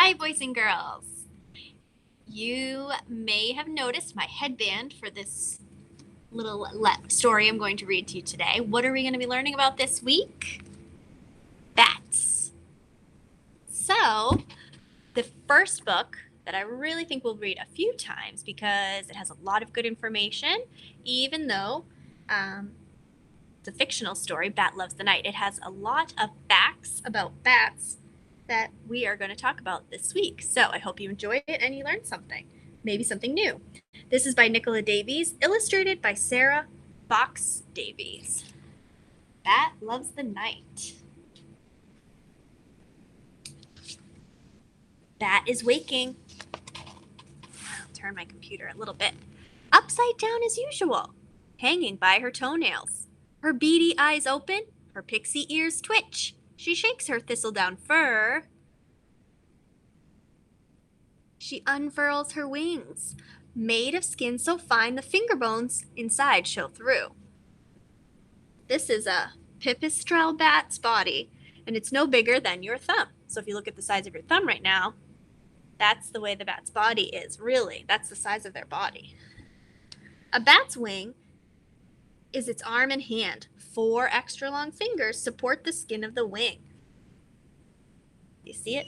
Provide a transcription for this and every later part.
Hi, boys and girls. You may have noticed my headband for this little story I'm going to read to you today. What are we going to be learning about this week? Bats. So, the first book that I really think we'll read a few times because it has a lot of good information, even though it's a fictional story, Bat Loves the Night. It has a lot of facts about bats that we are going to talk about this week. So I hope you enjoy it and you learned something, maybe something new. This is by Nicola Davies, illustrated by Sarah Fox Davies. Bat Loves the Night. Bat is waking. I'll turn my computer a little bit. Upside down as usual, hanging by her toenails. Her beady eyes open, her pixie ears twitch. She shakes her thistledown fur. She unfurls her wings, made of skin so fine the finger bones inside show through. This is a pipistrelle bat's body, and it's no bigger than your thumb. So if you look at the size of your thumb right now, that's the way the bat's body is, really. That's the size of their body. A bat's wing is its arm and hand. 4 extra long fingers support the skin of the wing. You see it?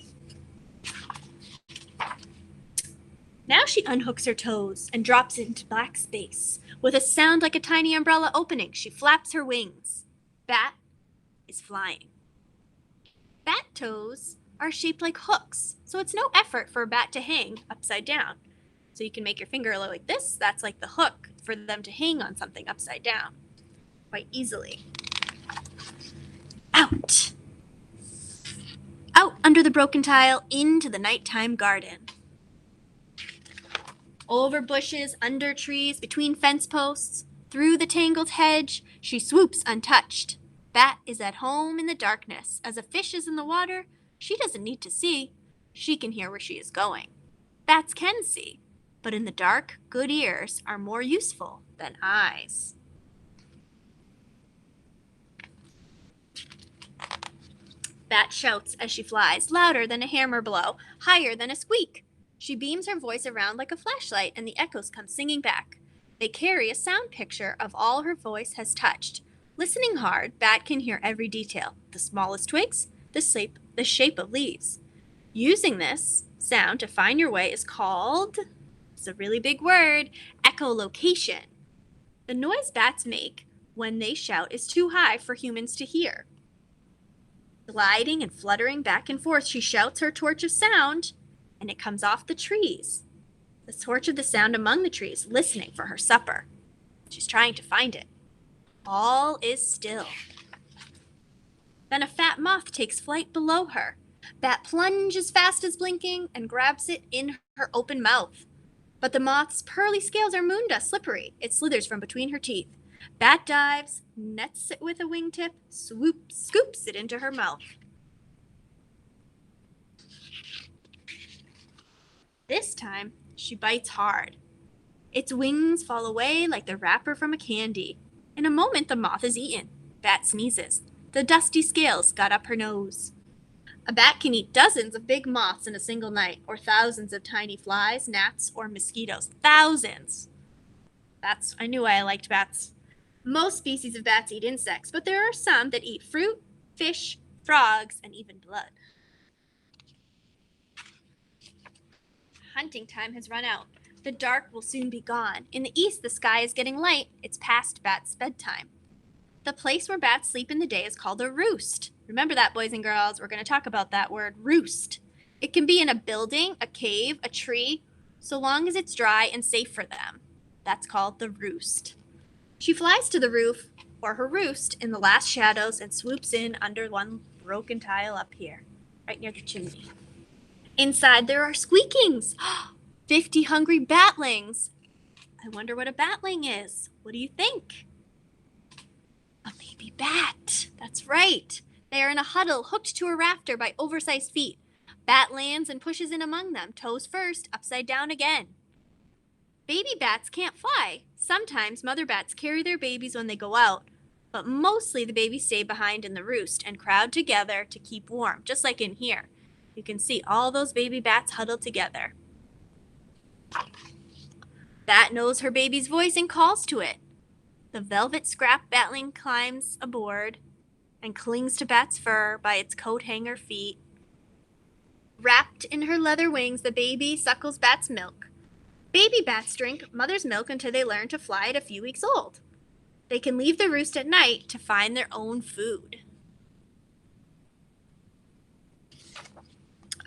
Now she unhooks her toes and drops into black space. With a sound like a tiny umbrella opening, she flaps her wings. Bat is flying. Bat toes are shaped like hooks, so it's no effort for a bat to hang upside down. So you can make your finger like this. That's like the hook for them to hang on something upside down quite easily. Out! Out under the broken tile, into the nighttime garden. Over bushes, under trees, between fence posts, through the tangled hedge, she swoops untouched. Bat is at home in the darkness. As a fish is in the water, she doesn't need to see. She can hear where she is going. Bats can see, but in the dark, good ears are more useful than eyes. Bat shouts as she flies, louder than a hammer blow, higher than a squeak. She beams her voice around like a flashlight, and the echoes come singing back. They carry a sound picture of all her voice has touched. Listening hard, Bat can hear every detail, the smallest twigs, the shape of leaves. Using this sound to find your way is called, it's a really big word, echolocation. The noise bats make when they shout is too high for humans to hear. Gliding and fluttering back and forth, she shouts her torch of sound, and it comes off the trees. The torch of the sound among the trees, listening for her supper. She's trying to find it. All is still. Then a fat moth takes flight below her. Bat plunges fast as blinking and grabs it in her open mouth. But the moth's pearly scales are moon dust slippery. It slithers from between her teeth. Bat dives, nets it with a wingtip, scoops it into her mouth. This time, she bites hard. Its wings fall away like the wrapper from a candy. In a moment, the moth is eaten. Bat sneezes. The dusty scales got up her nose. A bat can eat dozens of big moths in a single night, or thousands of tiny flies, gnats, or mosquitoes. Thousands! I knew why I liked bats. Most species of bats eat insects, but there are some that eat fruit, fish, frogs, and even blood. Hunting time has run out. The dark will soon be gone. In the east, the sky is getting light. It's past bats' bedtime. The place where bats sleep in the day is called a roost. Remember that, boys and girls. We're going to talk about that word, roost. It can be in a building, a cave, a tree, so long as it's dry and safe for them. That's called the roost. She flies to the roof, or her roost, in the last shadows and swoops in under one broken tile up here, right near the chimney. Inside there are squeakings. 50 hungry batlings. I wonder what a batling is. What do you think? A baby bat. That's right. They are in a huddle hooked to a rafter by oversized feet. Bat lands and pushes in among them, toes first, upside down again. Baby bats can't fly. Sometimes mother bats carry their babies when they go out, but mostly the babies stay behind in the roost and crowd together to keep warm, just like in here. You can see all those baby bats huddled together. Bat knows her baby's voice and calls to it. The velvet scrap batling climbs aboard and clings to Bat's fur by its coat hanger feet. Wrapped in her leather wings, the baby suckles Bat's milk. Baby bats drink mother's milk until they learn to fly at a few weeks old. They can leave the roost at night to find their own food.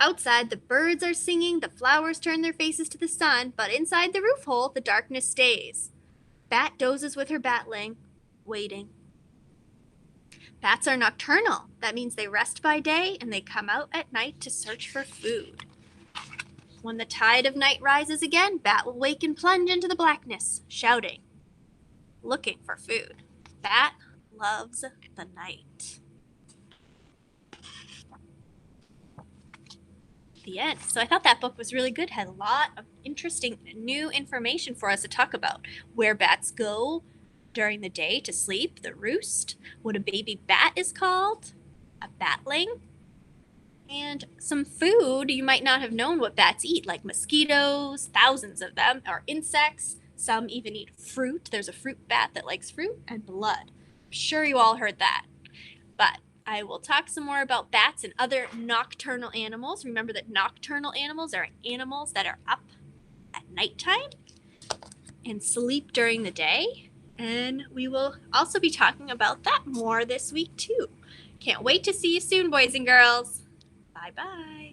Outside, the birds are singing, the flowers turn their faces to the sun, but inside the roof hole, the darkness stays. Bat dozes with her batling, waiting. Bats are nocturnal. That means they rest by day and they come out at night to search for food. When the tide of night rises again, Bat will wake and plunge into the blackness, shouting, looking for food. Bat loves the night. The end. So I thought that book was really good. Had a lot of interesting new information for us to talk about. Where bats go during the day to sleep, the roost, what a baby bat is called, a batling, and some food you might not have known what bats eat, like mosquitoes, thousands of them, or insects. Some even eat fruit. There's a fruit bat that likes fruit, and blood. I'm sure you all heard that. But I will talk some more about bats and other nocturnal animals. Remember that nocturnal animals are animals that are up at nighttime and sleep during the day. And we will also be talking about that more this week too. Can't wait to see you soon, boys and girls. Bye-bye.